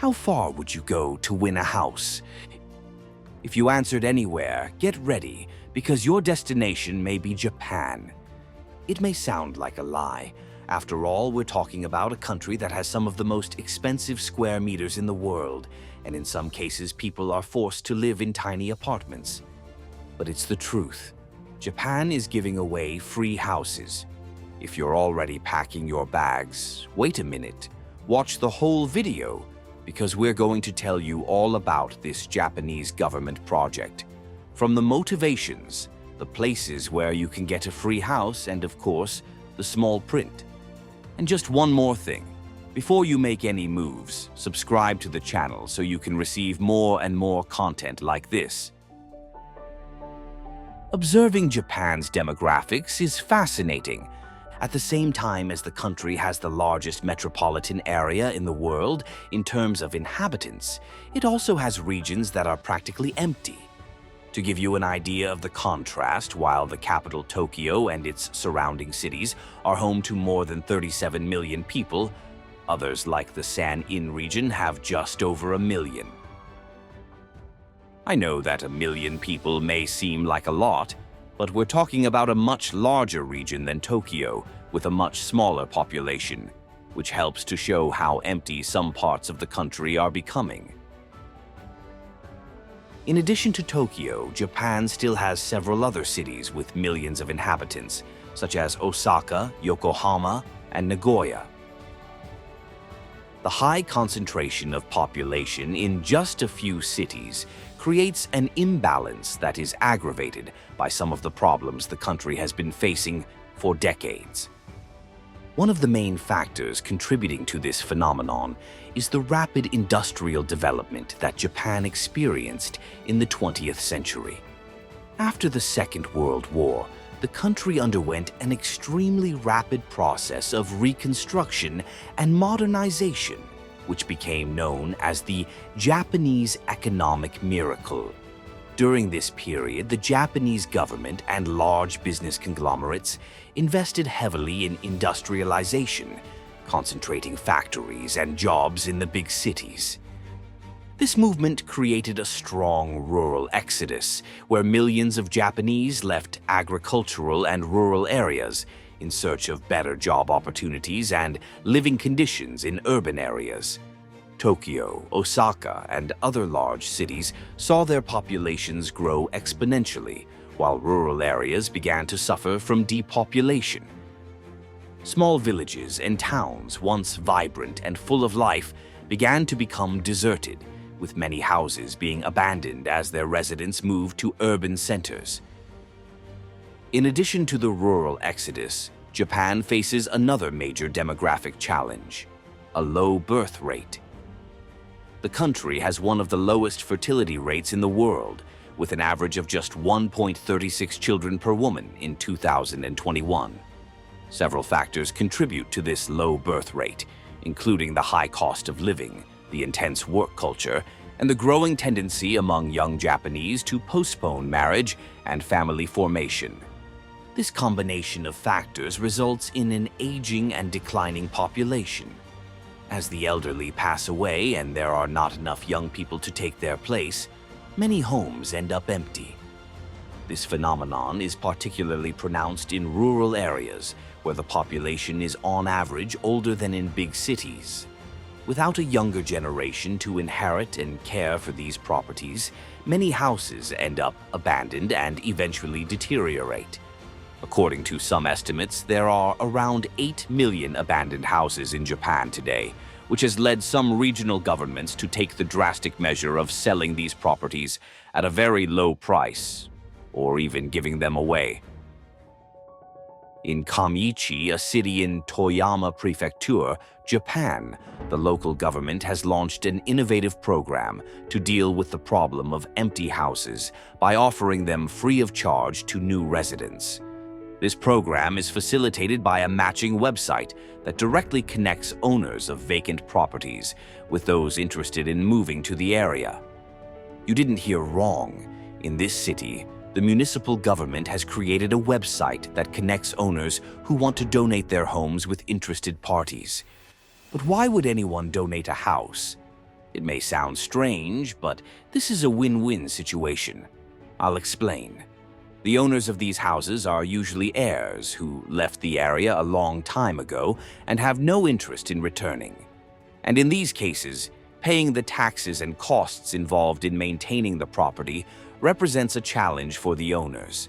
How far would you go to win a house? If you answered anywhere, get ready, because your destination may be Japan. It may sound like a lie. After all, we're talking about a country that has some of the most expensive square meters in the world, and in some cases people are forced to live in tiny apartments. But it's the truth. Japan is giving away free houses. If you're already packing your bags, wait a minute. Watch the whole video, because we're going to tell you all about this Japanese government project. From the motivations, the places where you can get a free house, and of course, the small print. And just one more thing. Before you make any moves, subscribe to the channel so you can receive more and more content like this. Observing Japan's demographics is fascinating. At the same time as the country has the largest metropolitan area in the world in terms of inhabitants, it also has regions that are practically empty. To give you an idea of the contrast, while the capital Tokyo and its surrounding cities are home to more than 37 million people, others like the San-in region have just over 1 million. I know that 1 million people may seem like a lot, but we're talking about a much larger region than Tokyo with a much smaller population, which helps to show how empty some parts of the country are becoming. In addition to Tokyo, Japan still has several other cities with millions of inhabitants, such as Osaka, Yokohama, and Nagoya. The high concentration of population in just a few cities creates an imbalance that is aggravated by some of the problems the country has been facing for decades. One of the main factors contributing to this phenomenon is the rapid industrial development that Japan experienced in the 20th century. After the Second World War, the country underwent an extremely rapid process of reconstruction and modernization, which became known as the Japanese economic miracle. During this period, the Japanese government and large business conglomerates invested heavily in industrialization, concentrating factories and jobs in the big cities. This movement created a strong rural exodus, where millions of Japanese left agricultural and rural areas in search of better job opportunities and living conditions in urban areas. Tokyo, Osaka, and other large cities saw their populations grow exponentially, while rural areas began to suffer from depopulation. Small villages and towns, once vibrant and full of life, began to become deserted, with many houses being abandoned as their residents moved to urban centers. In addition to the rural exodus, Japan faces another major demographic challenge: a low birth rate. The country has one of the lowest fertility rates in the world, with an average of just 1.36 children per woman in 2021. Several factors contribute to this low birth rate, including the high cost of living, the intense work culture, and the growing tendency among young Japanese to postpone marriage and family formation. This combination of factors results in an aging and declining population. As the elderly pass away and there are not enough young people to take their place, many homes end up empty. This phenomenon is particularly pronounced in rural areas, where the population is on average older than in big cities. Without a younger generation to inherit and care for these properties, many houses end up abandoned and eventually deteriorate. According to some estimates, there are around 8 million abandoned houses in Japan today, which has led some regional governments to take the drastic measure of selling these properties at a very low price, or even giving them away. In Kamichi, a city in Toyama Prefecture, Japan, the local government has launched an innovative program to deal with the problem of empty houses by offering them free of charge to new residents. This program is facilitated by a matching website that directly connects owners of vacant properties with those interested in moving to the area. You didn't hear wrong. In this city, the municipal government has created a website that connects owners who want to donate their homes with interested parties. But why would anyone donate a house? It may sound strange, but this is a win-win situation. I'll explain. The owners of these houses are usually heirs who left the area a long time ago and have no interest in returning. And in these cases, paying the taxes and costs involved in maintaining the property represents a challenge for the owners.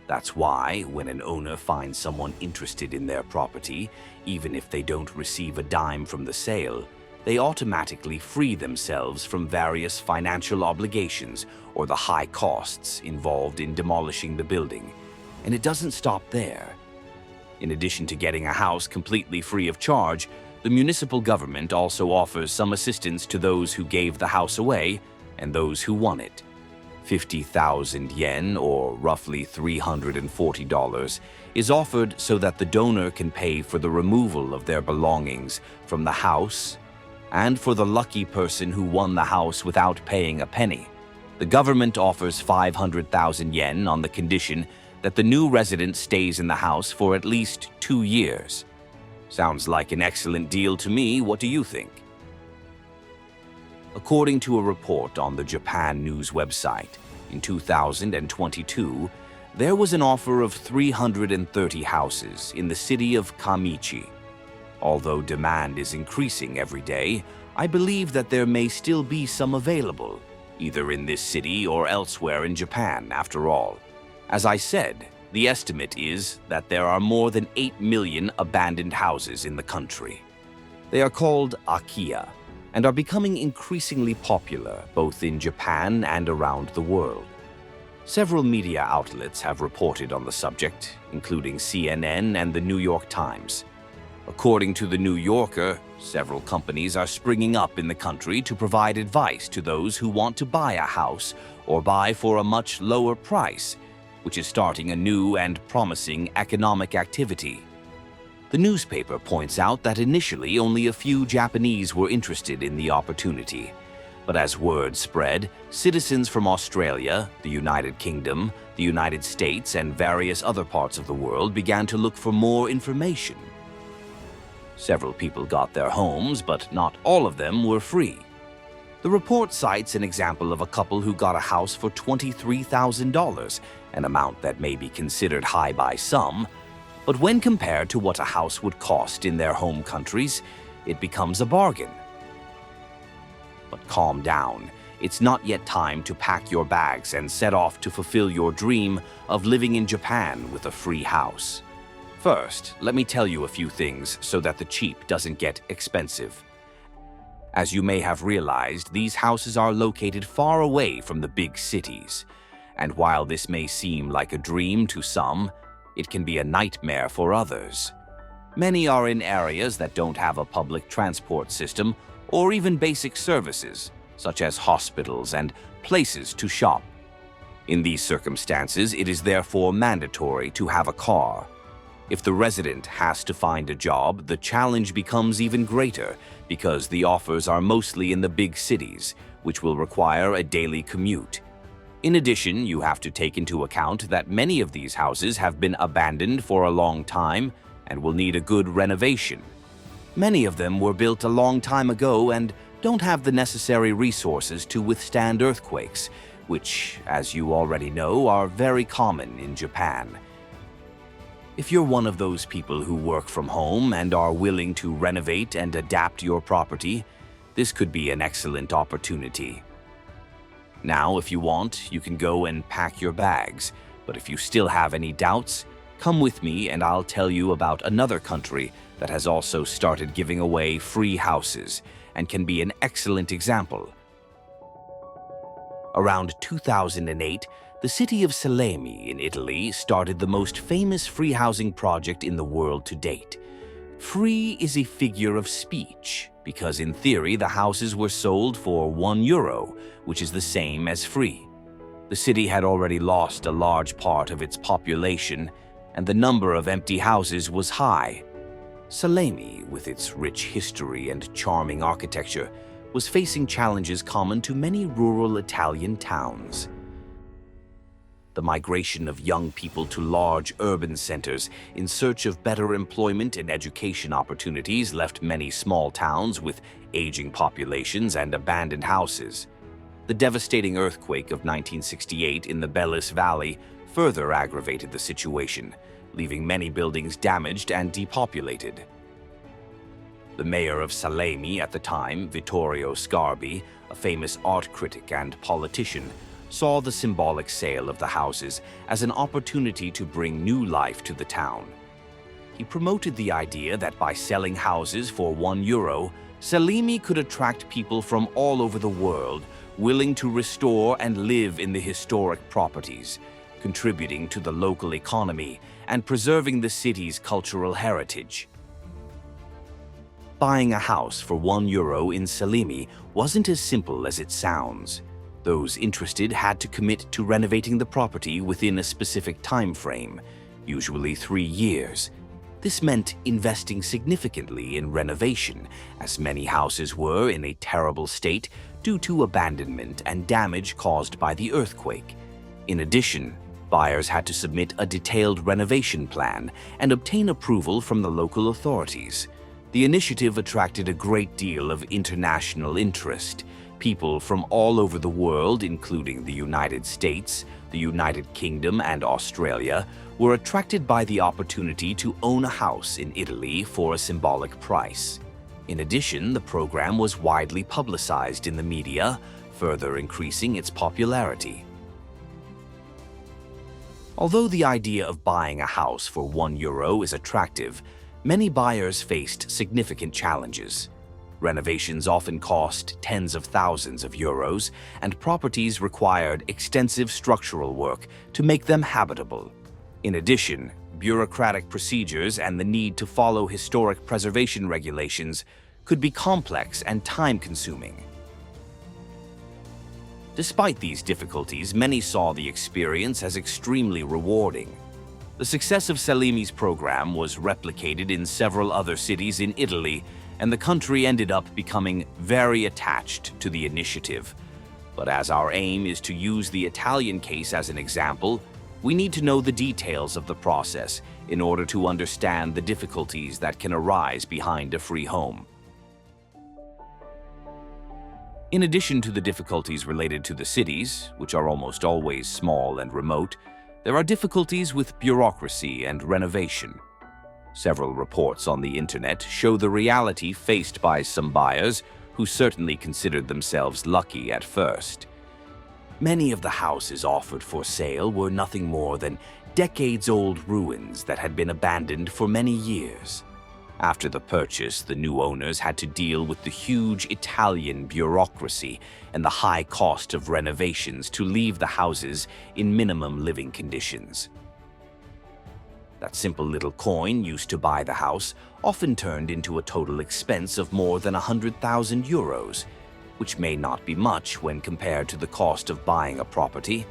That's why, when an owner finds someone interested in their property, even if they don't receive a dime from the sale, they automatically free themselves from various financial obligations or the high costs involved in demolishing the building. And it doesn't stop there. In addition to getting a house completely free of charge, the municipal government also offers some assistance to those who gave the house away and those who won it. 50,000 yen, or roughly $340, is offered so that the donor can pay for the removal of their belongings from the house, and for the lucky person who won the house without paying a penny, the government offers 500,000 yen on the condition that the new resident stays in the house for at least 2 years. Sounds like an excellent deal to me. What do you think? According to a report on the Japan News website, in 2022, there was an offer of 330 houses in the city of Kamichi. Although demand is increasing every day, I believe that there may still be some available, either in this city or elsewhere in Japan, after all. As I said, the estimate is that there are more than 8 million abandoned houses in the country. They are called Akia and are becoming increasingly popular both in Japan and around the world. Several media outlets have reported on the subject, including CNN and the New York Times. According to the New Yorker, several companies are springing up in the country to provide advice to those who want to buy a house or buy for a much lower price, which is starting a new and promising economic activity. The newspaper points out that initially only a few Japanese were interested in the opportunity. But as word spread, citizens from Australia, the United Kingdom, the United States, and various other parts of the world began to look for more information. Several people got their homes, but not all of them were free. The report cites an example of a couple who got a house for $23,000, an amount that may be considered high by some, but when compared to what a house would cost in their home countries, it becomes a bargain. But calm down. It's not yet time to pack your bags and set off to fulfill your dream of living in Japan with a free house. First, let me tell you a few things so that the cheap doesn't get expensive. As you may have realized, these houses are located far away from the big cities. And while this may seem like a dream to some, it can be a nightmare for others. Many are in areas that don't have a public transport system or even basic services, such as hospitals and places to shop. In these circumstances, it is therefore mandatory to have a car. If the resident has to find a job, the challenge becomes even greater because the offers are mostly in the big cities, which will require a daily commute. In addition, you have to take into account that many of these houses have been abandoned for a long time and will need a good renovation. Many of them were built a long time ago and don't have the necessary resources to withstand earthquakes, which, as you already know, are very common in Japan. If you're one of those people who work from home and are willing to renovate and adapt your property, this could be an excellent opportunity. Now, if you want, you can go and pack your bags, but if you still have any doubts, come with me and I'll tell you about another country that has also started giving away free houses and can be an excellent example. Around 2008, the city of Salemi in Italy started the most famous free housing project in the world to date. Free is a figure of speech because in theory the houses were sold for €1, which is the same as free. The city had already lost a large part of its population and the number of empty houses was high. Salemi, with its rich history and charming architecture, was facing challenges common to many rural Italian towns. The migration of young people to large urban centers in search of better employment and education opportunities left many small towns with aging populations and abandoned houses. The devastating earthquake of 1968 in the Bellis Valley further aggravated the situation, leaving many buildings damaged and depopulated. The mayor of Salemi at the time, Vittorio Scarbi, a famous art critic and politician, saw the symbolic sale of the houses as an opportunity to bring new life to the town. He promoted the idea that by selling houses for €1, Salemi could attract people from all over the world willing to restore and live in the historic properties, contributing to the local economy and preserving the city's cultural heritage. Buying a house for €1 in Salemi wasn't as simple as it sounds. Those interested had to commit to renovating the property within a specific time frame, usually 3 years. This meant investing significantly in renovation, as many houses were in a terrible state due to abandonment and damage caused by the earthquake. In addition, buyers had to submit a detailed renovation plan and obtain approval from the local authorities. The initiative attracted a great deal of international interest. People from all over the world, including the United States, the United Kingdom, and Australia, were attracted by the opportunity to own a house in Italy for a symbolic price. In addition, the program was widely publicized in the media, further increasing its popularity. Although the idea of buying a house for €1 is attractive, many buyers faced significant challenges. Renovations often cost tens of thousands of euros, and properties required extensive structural work to make them habitable. In addition, bureaucratic procedures and the need to follow historic preservation regulations could be complex and time-consuming. Despite these difficulties, many saw the experience as extremely rewarding. The success of Salemi's program was replicated in several other cities in Italy, and the country ended up becoming very attached to the initiative. But as our aim is to use the Italian case as an example, we need to know the details of the process in order to understand the difficulties that can arise behind a free home. In addition to the difficulties related to the cities, which are almost always small and remote, there are difficulties with bureaucracy and renovation. Several reports on the internet show the reality faced by some buyers who certainly considered themselves lucky at first. Many of the houses offered for sale were nothing more than decades-old ruins that had been abandoned for many years. After the purchase, the new owners had to deal with the huge Italian bureaucracy and the high cost of renovations to leave the houses in minimum living conditions. That simple little coin used to buy the house often turned into a total expense of more than €100,000, which may not be much when compared to the cost of buying a property,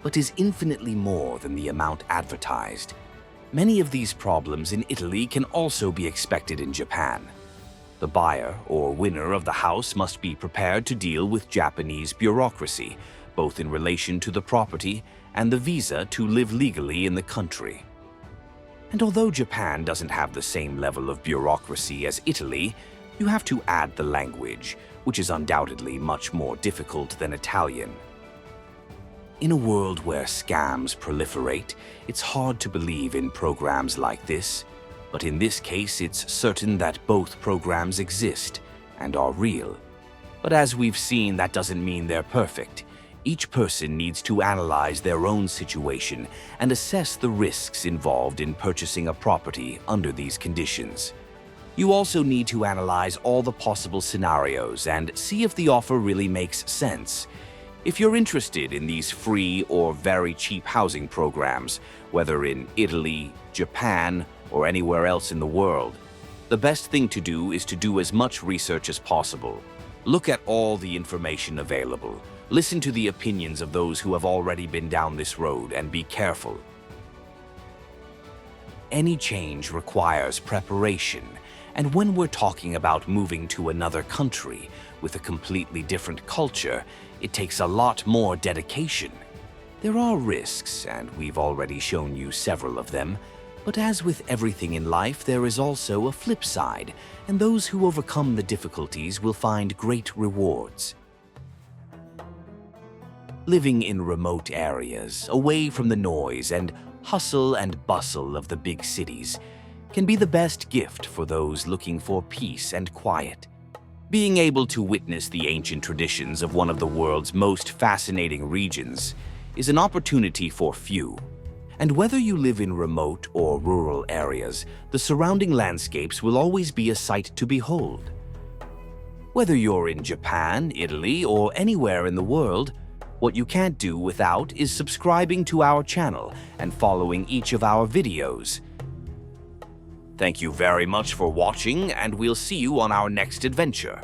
but is infinitely more than the amount advertised. Many of these problems in Italy can also be expected in Japan. The buyer or winner of the house must be prepared to deal with Japanese bureaucracy, both in relation to the property and the visa to live legally in the country. And although Japan doesn't have the same level of bureaucracy as Italy, you have to add the language, which is undoubtedly much more difficult than Italian. In a world where scams proliferate, it's hard to believe in programs like this, but in this case it's certain that both programs exist and are real. But as we've seen, that doesn't mean they're perfect. Each person needs to analyze their own situation and assess the risks involved in purchasing a property under these conditions. You also need to analyze all the possible scenarios and see if the offer really makes sense. If you're interested in these free or very cheap housing programs, whether in Italy, Japan, or anywhere else in the world, the best thing to do is to do as much research as possible. Look at all the information available. Listen to the opinions of those who have already been down this road and be careful. Any change requires preparation, and when we're talking about moving to another country with a completely different culture, it takes a lot more dedication. There are risks, and we've already shown you several of them, but as with everything in life, there is also a flip side, and those who overcome the difficulties will find great rewards. Living in remote areas, away from the noise and hustle and bustle of the big cities, can be the best gift for those looking for peace and quiet. Being able to witness the ancient traditions of one of the world's most fascinating regions is an opportunity for few. And whether you live in remote or rural areas, the surrounding landscapes will always be a sight to behold. Whether you're in Japan, Italy, or anywhere in the world, what you can't do without is subscribing to our channel and following each of our videos. Thank you very much for watching, and we'll see you on our next adventure.